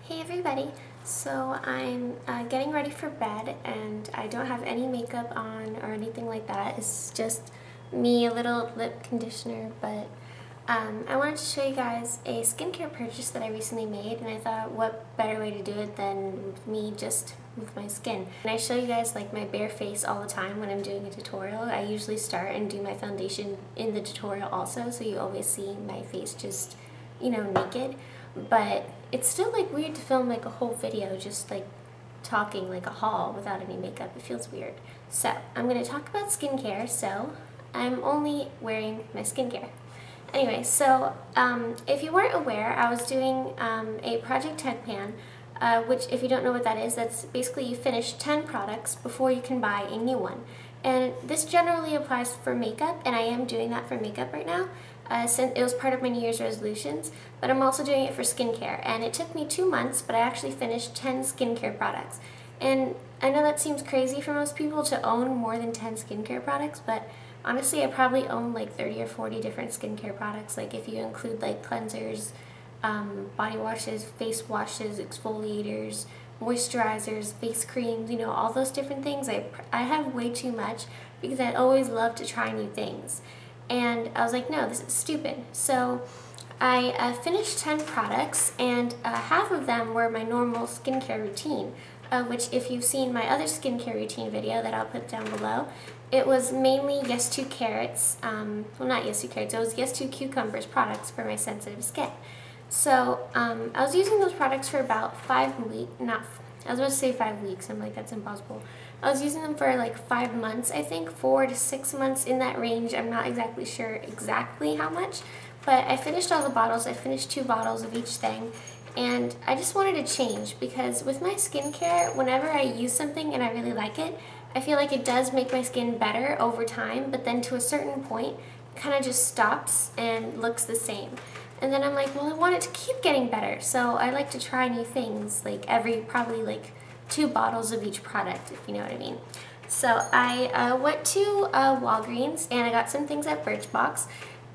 Hey everybody! So I'm getting ready for bed and I don't have any makeup on or anything like that. It's just me, a little lip conditioner, but I wanted to show you guys a skincare purchase that I recently made, and I thought what better way to do it than me just with my skin. And I show you guys like my bare face all the time when I'm doing a tutorial. I usually start and do my foundation in the tutorial also, so you always see my face just, you know, naked. But it's still like weird to film like a whole video just like talking like a haul without any makeup. It feels weird. So I'm going to talk about skincare, so I'm only wearing my skincare. Anyway, so if you weren't aware, I was doing a Project 10 pan, which if you don't know what that is, that's basically you finish 10 products before you can buy a new one. And this generally applies for makeup, and I am doing that for makeup right now, since it was part of my New Year's resolutions, but I'm also doing it for skincare. And it took me 2 months, but I actually finished 10 skincare products. And I know that seems crazy for most people to own more than 10 skincare products, but honestly, I probably own like 30 or 40 different skincare products, like if you include like cleansers, body washes, face washes, exfoliators, moisturizers, face creams, you know, all those different things. I have way too much because I always love to try new things. And I was like, no, this is stupid. So I finished 10 products, and half of them were my normal skincare routine, which if you've seen my other skincare routine video that I'll put down below, it was mainly Yes 2 Carrots, well not Yes 2 Carrots, it was Yes 2 Cucumbers products for my sensitive skin. So I was using those products for about 5 weeks, I was about to say 5 weeks, I'm like, that's impossible. I was using them for like 5 months, I think, 4 to 6 months, in that range. I'm not exactly sure exactly how much, but I finished all the bottles. I finished 2 bottles of each thing, and I just wanted to change because with my skincare, whenever I use something and I really like it, I feel like it does make my skin better over time, but then to a certain point, it kind of just stops and looks the same. And then I'm like, well, I want it to keep getting better, so I like to try new things, like probably like 2 bottles of each product, if you know what I mean. So I went to Walgreens, and I got some things at Birchbox,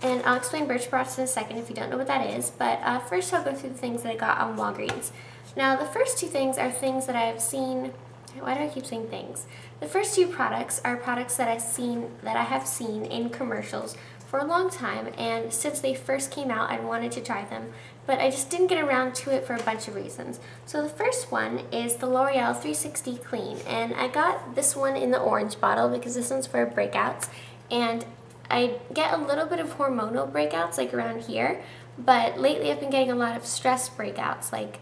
and I'll explain Birchbox in a second if you don't know what that is, but first I'll go through the things that I got on Walgreens. Now the first 2 things are things that I've seen. Why do I keep saying things? The first 2 products are products that I have seen in commercials for a long time, and since they first came out, I wanted to try them, but I just didn't get around to it for a bunch of reasons. So the first one is the L'Oreal 360 Clean, and I got this one in the orange bottle because this one's for breakouts, and I get a little bit of hormonal breakouts like around here, but lately I've been getting a lot of stress breakouts, like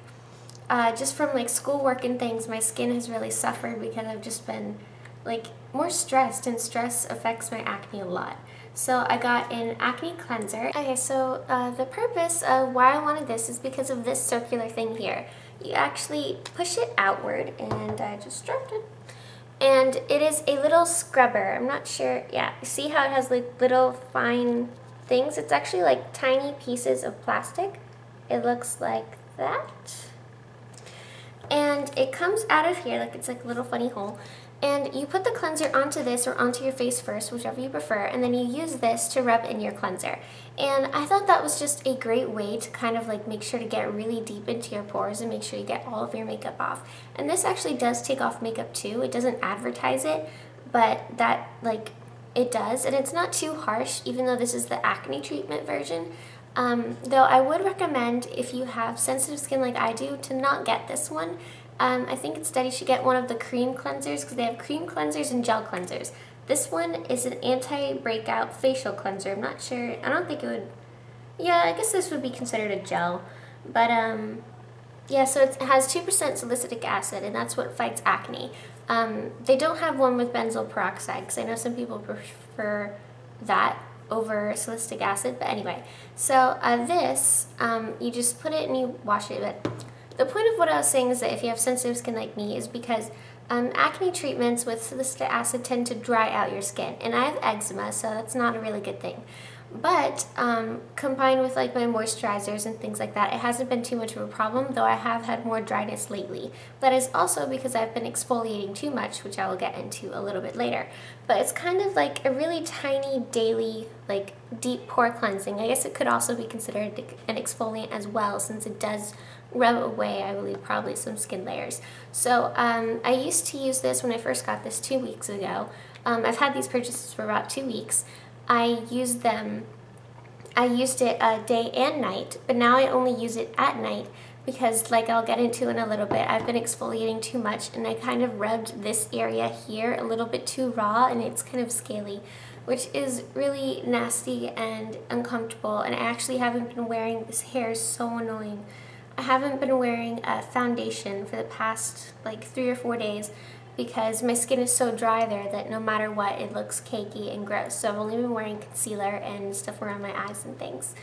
just from like schoolwork and things. My skin has really suffered because I've just been like more stressed, and stress affects my acne a lot. So I got an acne cleanser. Okay, so the purpose of why I wanted this is because of this circular thing here. You actually push it outward, and I just dropped it. And it is a little scrubber. I'm not sure, yeah, see how it has like little fine things? It's actually like tiny pieces of plastic. It looks like that. And it comes out of here, like it's like a little funny hole. And you put the cleanser onto this or onto your face first, whichever you prefer, and then you use this to rub in your cleanser. And I thought that was just a great way to kind of like make sure to get really deep into your pores and make sure you get all of your makeup off. And this actually does take off makeup too. It doesn't advertise it, but that like it does. And it's not too harsh, even though this is the acne treatment version. Though I would recommend, if you have sensitive skin like I do, to not get this one. I think instead you should get one of the cream cleansers, because they have cream cleansers and gel cleansers. This one is an anti-breakout facial cleanser. I'm not sure, I don't think it would, yeah, I guess this would be considered a gel. But yeah, so it has 2% salicylic acid, and that's what fights acne. They don't have one with benzoyl peroxide, because I know some people prefer that over salicylic acid, but anyway. So this, you just put it and you wash it. But the point of what I was saying is that if you have sensitive skin like me, is because acne treatments with salicylic acid tend to dry out your skin, and I have eczema, so that's not a really good thing. But combined with like my moisturizers and things like that, it hasn't been too much of a problem, though I have had more dryness lately. That is also because I've been exfoliating too much, which I will get into a little bit later. But it's kind of like a really tiny daily, like deep pore cleansing. I guess it could also be considered an exfoliant as well, since it does rub away, I believe, probably some skin layers. So I used to use this when I first got this 2 weeks ago. I've had these purchases for about 2 weeks. I used it day and night, but now I only use it at night because, like I'll get into in a little bit, I've been exfoliating too much and I kind of rubbed this area here a little bit too raw and it's kind of scaly, which is really nasty and uncomfortable, and I actually haven't been wearing, this hair is so annoying. I haven't been wearing a foundation for the past like 3 or 4 days because my skin is so dry there that no matter what, it looks cakey and gross. So I've only been wearing concealer and stuff around my eyes and things.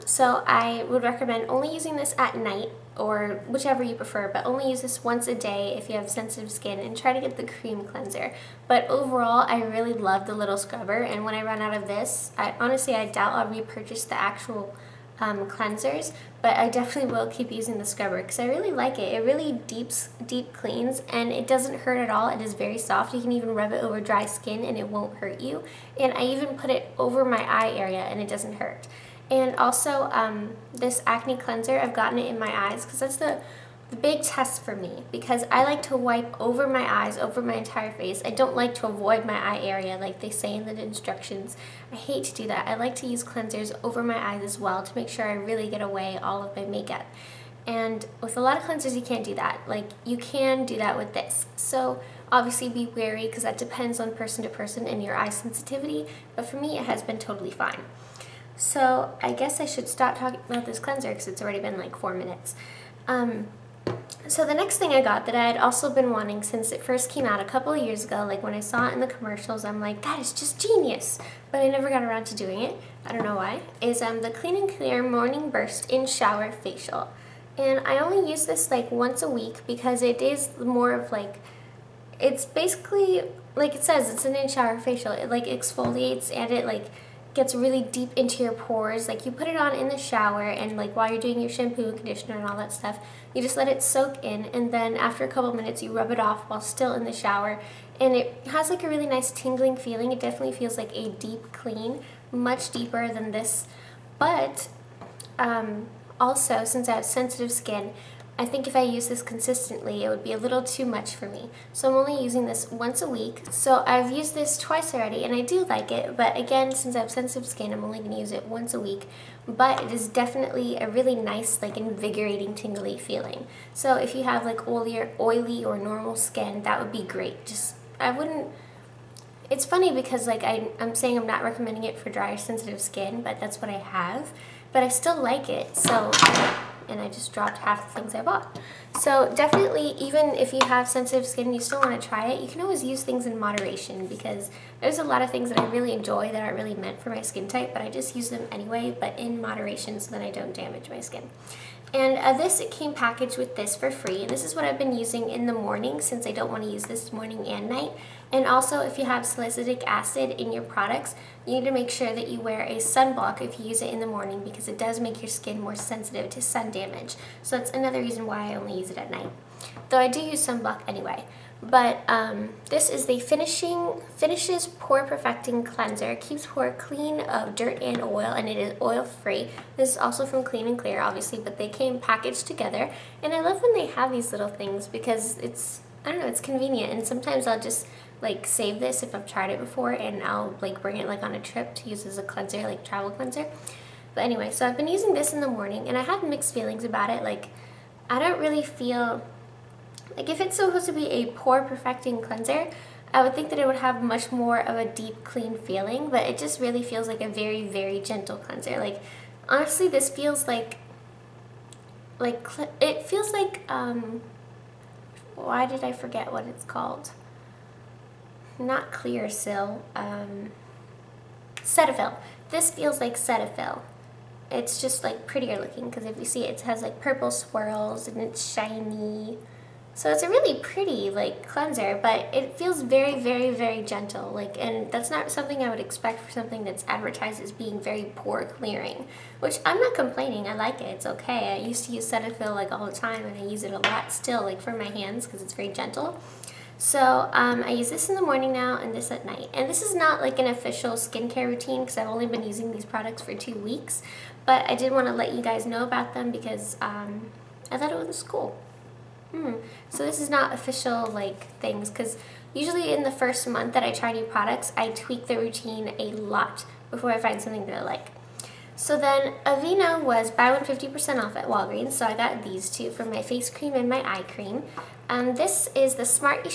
So I would recommend only using this at night, or whichever you prefer, but only use this once a day if you have sensitive skin, and try to get the cream cleanser. But overall, I really love the little scrubber, and when I run out of this, I doubt I'll repurchase the actual cleansers, but I definitely will keep using the scrubber because I really like it. It really deep cleans, and it doesn't hurt at all. It is very soft. You can even rub it over dry skin and it won't hurt you. And I even put it over my eye area and it doesn't hurt. And also this acne cleanser, I've gotten it in my eyes because that's the big test for me, because I like to wipe over my eyes, over my entire face. I don't like to avoid my eye area like they say in the instructions. I hate to do that. I like to use cleansers over my eyes as well to make sure I really get away all of my makeup. And with a lot of cleansers you can't do that. Like, you can do that with this. So obviously be wary because that depends on person to person and your eye sensitivity, but for me it has been totally fine. So I guess I should stop talking about this cleanser because it's already been like 4 minutes. So the next thing I got that I had also been wanting since it first came out a couple of years ago, like when I saw it in the commercials, I'm like, that is just genius, but I never got around to doing it. I don't know why. Is the Clean and Clear Morning Burst in Shower Facial. And I only use this like once a week because it is more of like, it's basically, like it says, it's an in-shower facial. It like exfoliates and it like gets really deep into your pores. Like, you put it on in the shower and like while you're doing your shampoo and conditioner and all that stuff, you just let it soak in, and then after a couple minutes you rub it off while still in the shower, and it has like a really nice tingling feeling. It definitely feels like a deep clean, much deeper than this, but also, since I have sensitive skin, I think if I use this consistently, it would be a little too much for me. So I'm only using this once a week. So I've used this twice already, and I do like it. But again, since I have sensitive skin, I'm only going to use it once a week. But it is definitely a really nice, like, invigorating, tingly feeling. So if you have like oily or normal skin, that would be great. Just, I wouldn't. It's funny because like I'm saying I'm not recommending it for dry or sensitive skin, but that's what I have. But I still like it. So. And I just dropped half the things I bought. So definitely, even if you have sensitive skin and you still want to try it, you can always use things in moderation, because there's a lot of things that I really enjoy that aren't really meant for my skin type, but I just use them anyway, but in moderation so that I don't damage my skin. And it came packaged with this for free, and this is what I've been using in the morning since I don't want to use this morning and night. And also, if you have salicylic acid in your products, you need to make sure that you wear a sunblock if you use it in the morning, because it does make your skin more sensitive to sun damage. So that's another reason why I only use it at night. Though I do use sunblock anyway. But this is the Finishes Pore Perfecting Cleanser. It keeps pore clean of dirt and oil, and it is oil free. This is also from Clean and Clear, obviously, but they came packaged together. And I love when they have these little things because it's, I don't know, it's convenient. And sometimes I'll just like save this if I've tried it before, and I'll like bring it like on a trip to use as a cleanser, like travel cleanser. But anyway, so I've been using this in the morning, and I have mixed feelings about it. Like, I don't really feel like, if it's supposed to be a pore perfecting cleanser, I would think that it would have much more of a deep clean feeling, but it just really feels like a very, very gentle cleanser. Like, honestly, this feels like it feels like why did I forget what it's called? Not Clearasil, Cetaphil. This feels like Cetaphil. It's just like prettier looking, because if you see it has like purple swirls and it's shiny. So it's a really pretty like cleanser, but it feels very, very, very gentle. Like, and that's not something I would expect for something that's advertised as being very pore clearing, which I'm not complaining. I like it. It's okay. I used to use Cetaphil like all the time, and I use it a lot still, like for my hands, because it's very gentle. So I use this in the morning now and this at night. And this is not like an official skincare routine because I've only been using these products for 2 weeks, but I did want to let you guys know about them because I thought it was cool. So this is not official like things, because usually in the first month that I try new products, I tweak the routine a lot before I find something that I like. So then Aveeno was buy one 50% off at Walgreens, so I got these two for my face cream and my eye cream. This is the Smart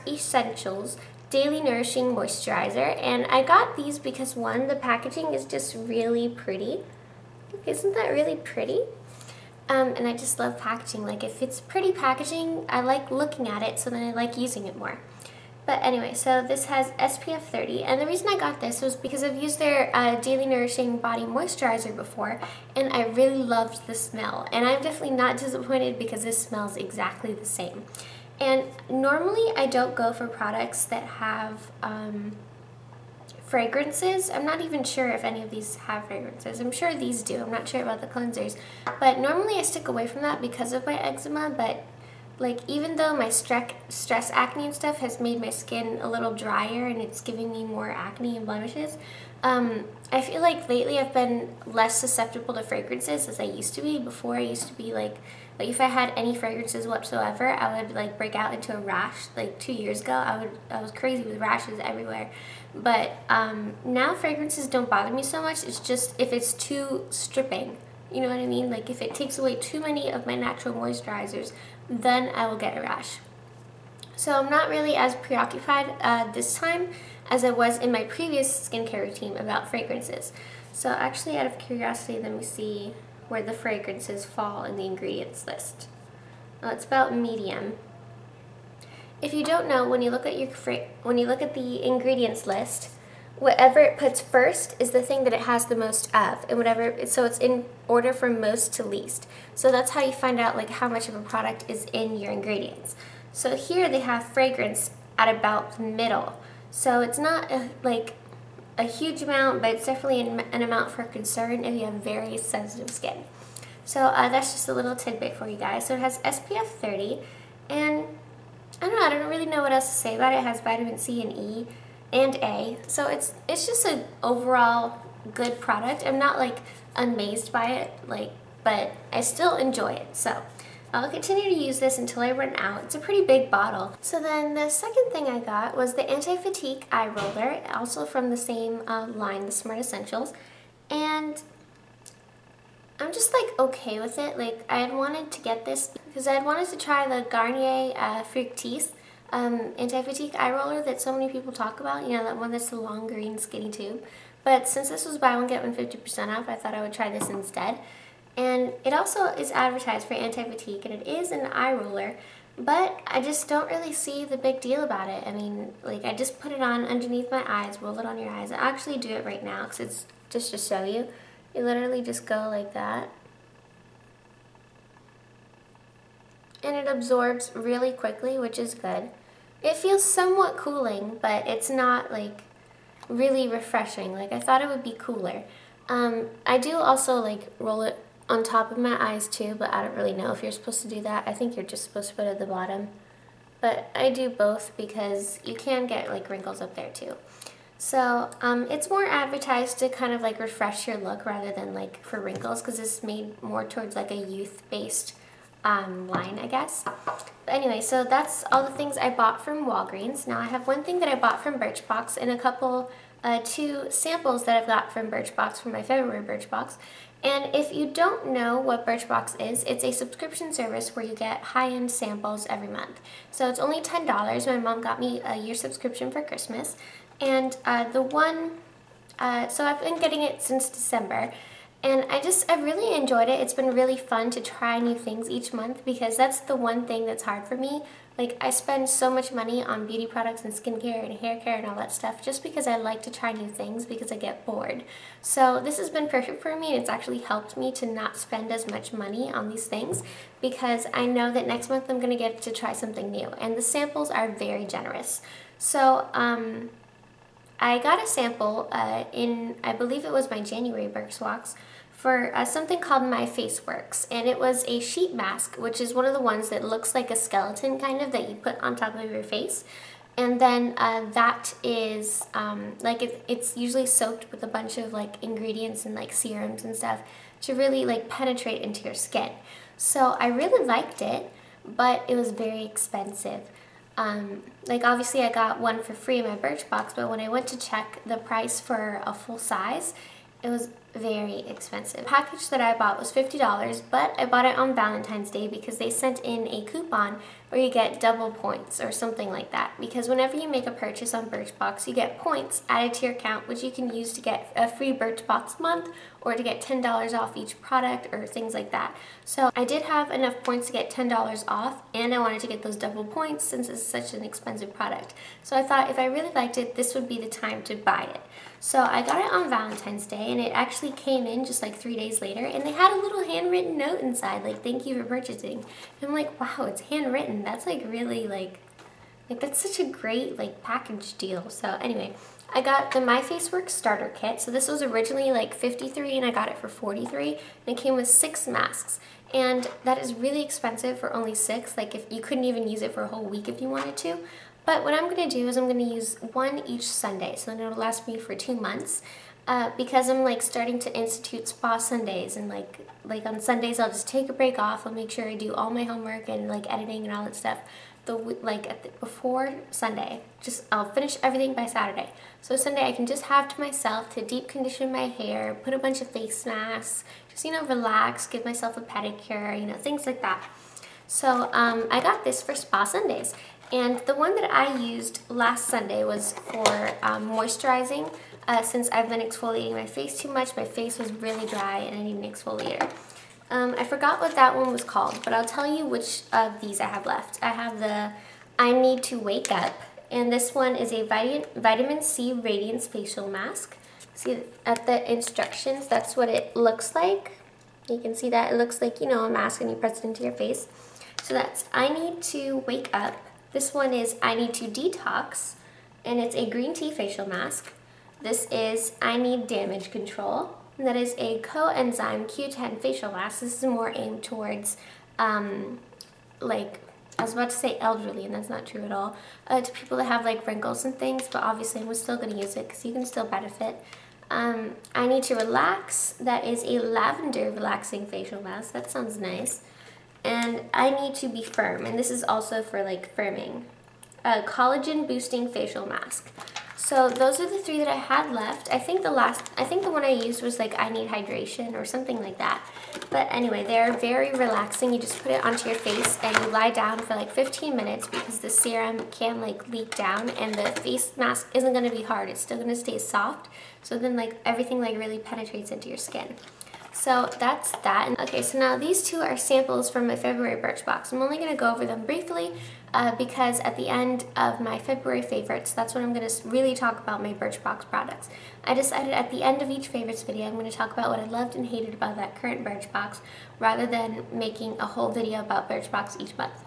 Essentials Daily Nourishing Moisturizer, and I got these because one, the packaging is just really pretty. Isn't that really pretty? And I just love packaging. Like, if it's pretty packaging, I like looking at it, so then I like using it more. But anyway, so this has SPF 30, and the reason I got this was because I've used their Daily Nourishing Body Moisturizer before, and I really loved the smell. And I'm definitely not disappointed because this smells exactly the same. And normally I don't go for products that have fragrances. I'm not even sure if any of these have fragrances. I'm sure these do. I'm not sure about the cleansers. But normally I stick away from that because of my eczema, but like, even though my stress acne and stuff has made my skin a little drier and it's giving me more acne and blemishes, I feel like lately I've been less susceptible to fragrances as I used to be. Before, I used to be like if I had any fragrances whatsoever, I would like break out into a rash. Like 2 years ago, I was crazy with rashes everywhere. But now fragrances don't bother me so much. It's just if it's too stripping. You know what I mean? Like, if it takes away too many of my natural moisturizers, then I will get a rash. So I'm not really as preoccupied this time as I was in my previous skincare routine about fragrances. So actually, out of curiosity, let me see where the fragrances fall in the ingredients list. Well, it's about medium. If you don't know, when you look at the ingredients list, whatever it puts first is the thing that it has the most of, and so it's in order from most to least. So that's how you find out like how much of a product is in your ingredients. So here they have fragrance at about the middle. So it's not like a huge amount, but it's definitely an amount for concern if you have very sensitive skin. So that's just a little tidbit for you guys. So it has SPF 30, and I don't really know what else to say about it. It has vitamin C and E and A, so it's just an overall good product. I'm not like amazed by it, but I still enjoy it. So I'll continue to use this until I run out. It's a pretty big bottle. So then the second thing I got was the Anti-Fatigue Eye Roller, also from the same line, the Smart Essentials. And I'm just like okay with it. Like, I had wanted to get this because I had wanted to try the Garnier Fructis Anti-Fatigue Eye Roller that so many people talk about. You know, that one that's the long green skinny tube. But since this was buy one get one 50% off, I thought I would try this instead. And it also is advertised for anti-fatigue, and it is an eye roller, but I just don't really see the big deal about it. I mean, like, I just put it on underneath my eyes, roll it on your eyes. I actually do it right now because it's just to show you. You literally just go like that. And it absorbs really quickly, which is good. It feels somewhat cooling, but it's not like really refreshing. Like, I thought it would be cooler. I do also like roll it on top of my eyes too, but I don't really know if you're supposed to do that. I think you're just supposed to put it at the bottom. But I do both because you can get like wrinkles up there too. So it's more advertised to kind of like refresh your look rather than like for wrinkles, because it's made more towards like a youth-based line, I guess. But anyway, so that's all the things I bought from Walgreens. Now I have one thing that I bought from Birchbox and a couple, 2 samples that I've got from Birchbox from my February Birchbox. And if you don't know what Birchbox is, it's a subscription service where you get high-end samples every month. So it's only $10. My mom got me a year subscription for Christmas. And so I've been getting it since December. And I really enjoyed it. It's been really fun to try new things each month, because that's the one thing that's hard for me. Like, I spend so much money on beauty products and skincare and hair care and all that stuff just because I like to try new things, because I get bored. So this has been perfect for me, and it's actually helped me to not spend as much money on these things, because I know that next month I'm going to get to try something new. And the samples are very generous. So I got a sample in, I believe it was my January Birchbox, for something called My Face Works, and it was a sheet mask, which is one of the ones that looks like a skeleton kind of that you put on top of your face. And then that is like it's usually soaked with a bunch of like ingredients and like serums and stuff to really like penetrate into your skin. So I really liked it, but it was very expensive. Like obviously I got one for free in my Birchbox, but when I went to check the price for a full size, it was very expensive. The package that I bought was $50, but I bought it on Valentine's Day because they sent in a coupon where you get double points or something like that. Because whenever you make a purchase on Birchbox, you get points added to your account, which you can use to get a free Birchbox month or to get $10 off each product or things like that. So I did have enough points to get $10 off, and I wanted to get those double points since it's such an expensive product. So I thought if I really liked it, this would be the time to buy it. So I got it on Valentine's Day, and it actually came in just like 3 days later, and they had a little handwritten note inside, like, thank you for purchasing. And I'm like, wow, it's handwritten. That's like really like that's such a great like package deal. So anyway, I got the My Face Works starter kit. So this was originally like $53 and I got it for $43, and it came with 6 masks. And that is really expensive for only 6. Like if you couldn't even use it for a whole week if you wanted to. But what I'm going to do is I'm going to use one each Sunday, so then it'll last me for 2 months. Because I'm like starting to institute spa Sundays, and like on Sundays I'll just take a break off. I'll make sure I do all my homework and like editing and all that stuff. Before Sunday, I'll finish everything by Saturday. So Sunday I can just have to myself to deep condition my hair, put a bunch of face masks, just relax, give myself a pedicure, things like that. So I got this for Spa Sundays. And the one that I used last Sunday was for moisturizing. Since I've been exfoliating my face too much, my face was really dry and I need an exfoliator. I forgot what that one was called, but I'll tell you which of these I have left. I have the I Need to Wake Up, and this one is a vitamin C Radiance Facial Mask. See at the instructions, that's what it looks like. You can see that it looks like, a mask, and you press it into your face. So that's I Need to Wake Up. This one is I Need to Detox, and it's a green tea facial mask. This is I Need Damage Control, and that is a coenzyme Q10 facial mask. This is more aimed towards, I was about to say elderly, and that's not true at all, to people that have like wrinkles and things, but obviously I'm still going to use it because you can still benefit. I Need to Relax, that is a lavender relaxing facial mask. That sounds nice. And I Need to Be Firm, and this is also for like firming. A collagen boosting facial mask. So those are the 3 that I had left. I think the one I used was like I Need Hydration or something like that. But anyway, they're very relaxing. You just put it onto your face and you lie down for like 15 minutes because the serum can like leak down, and the face mask isn't going to be hard. It's still going to stay soft. So then like everything like really penetrates into your skin. So that's that. Okay, so now these 2 are samples from my February Birchbox. I'm only going to go over them briefly because at the end of my February favorites, that's when I'm going to really talk about my Birchbox products. I decided at the end of each favorites video, I'm going to talk about what I loved and hated about that current Birchbox rather than making a whole video about Birchbox each month.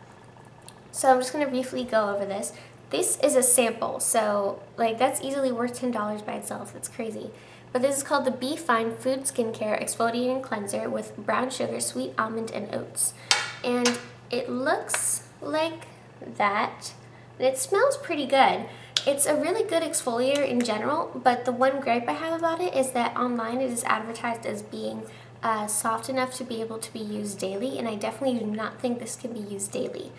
So I'm just going to briefly go over this. This is a sample, so like that's easily worth $10 by itself. That's crazy. But this is called the Be Fine Food Skincare Exfoliating Cleanser with brown sugar, sweet almond, and oats. And it looks like that, and it smells pretty good. It's a really good exfoliator in general, but the one gripe I have about it is that online it is advertised as being soft enough to be able to be used daily, and I definitely do not think this can be used daily.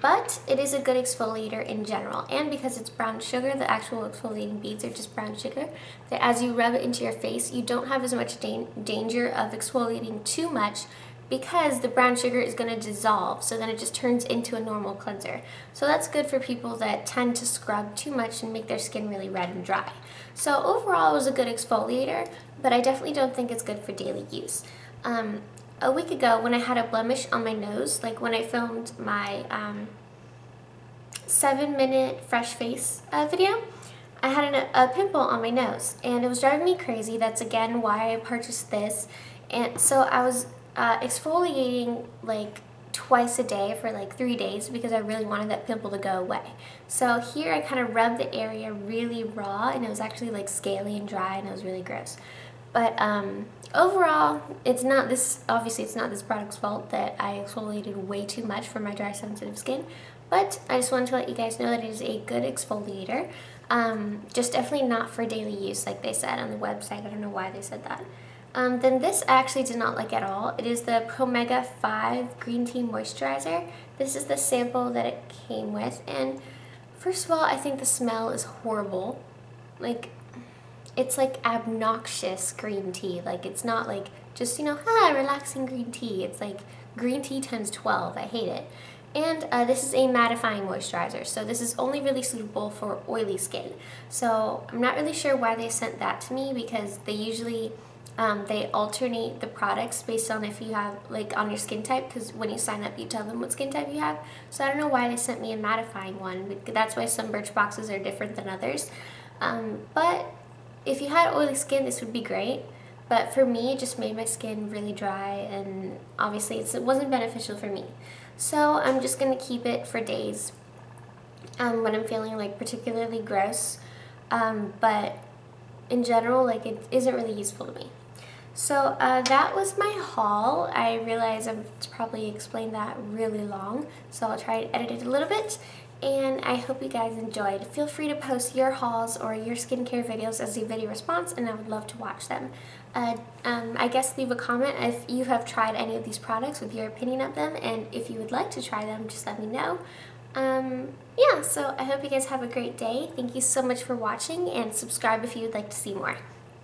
But it is a good exfoliator in general, and because it's brown sugar, the actual exfoliating beads are just brown sugar, that as you rub it into your face, you don't have as much danger of exfoliating too much because the brown sugar is going to dissolve, so then it just turns into a normal cleanser. So that's good for people that tend to scrub too much and make their skin really red and dry. So overall it was a good exfoliator, but I definitely don't think it's good for daily use. A week ago when I had a blemish on my nose, like when I filmed my 7-minute fresh face video, I had a pimple on my nose and it was driving me crazy. That's again why I purchased this. And so I was exfoliating like twice a day for like 3 days because I really wanted that pimple to go away. So here I kind of rubbed the area really raw, and it was actually like scaly and dry, and it was really gross. But overall, obviously it's not this product's fault that I exfoliated way too much for my dry, sensitive skin, but I just wanted to let you guys know that it is a good exfoliator. Just definitely not for daily use like they said on the website. I don't know why they said that. Then this I actually did not like at all. It is the Promega 5 Green Tea Moisturizer. This is the sample that it came with, and first of all, I think the smell is horrible. Like, it's like obnoxious green tea. Like, it's not like just, you know, relaxing green tea. It's like green tea times 12. I hate it. And this is a mattifying moisturizer, so this is only really suitable for oily skin. So I'm not really sure why they sent that to me, because they usually they alternate the products based on if you have, like, on your skin type, because when you sign up you tell them what skin type you have. So I don't know why they sent me a mattifying one. That's why some Birchboxes are different than others. But if you had oily skin, this would be great. But for me, it just made my skin really dry, and obviously it wasn't beneficial for me. So I'm just going to keep it for days when I'm feeling like particularly gross. But in general, like, it isn't really useful to me. So that was my haul. I realize I've probably explained that really long, so I'll try to edit it a little bit. And I hope you guys enjoyed. Feel free to post your hauls or your skincare videos as a video response, and I would love to watch them. I guess leave a comment if you have tried any of these products with your opinion of them, and if you would like to try them, just let me know. Yeah, so I hope you guys have a great day. Thank you so much for watching, and subscribe if you would like to see more.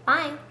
Bye!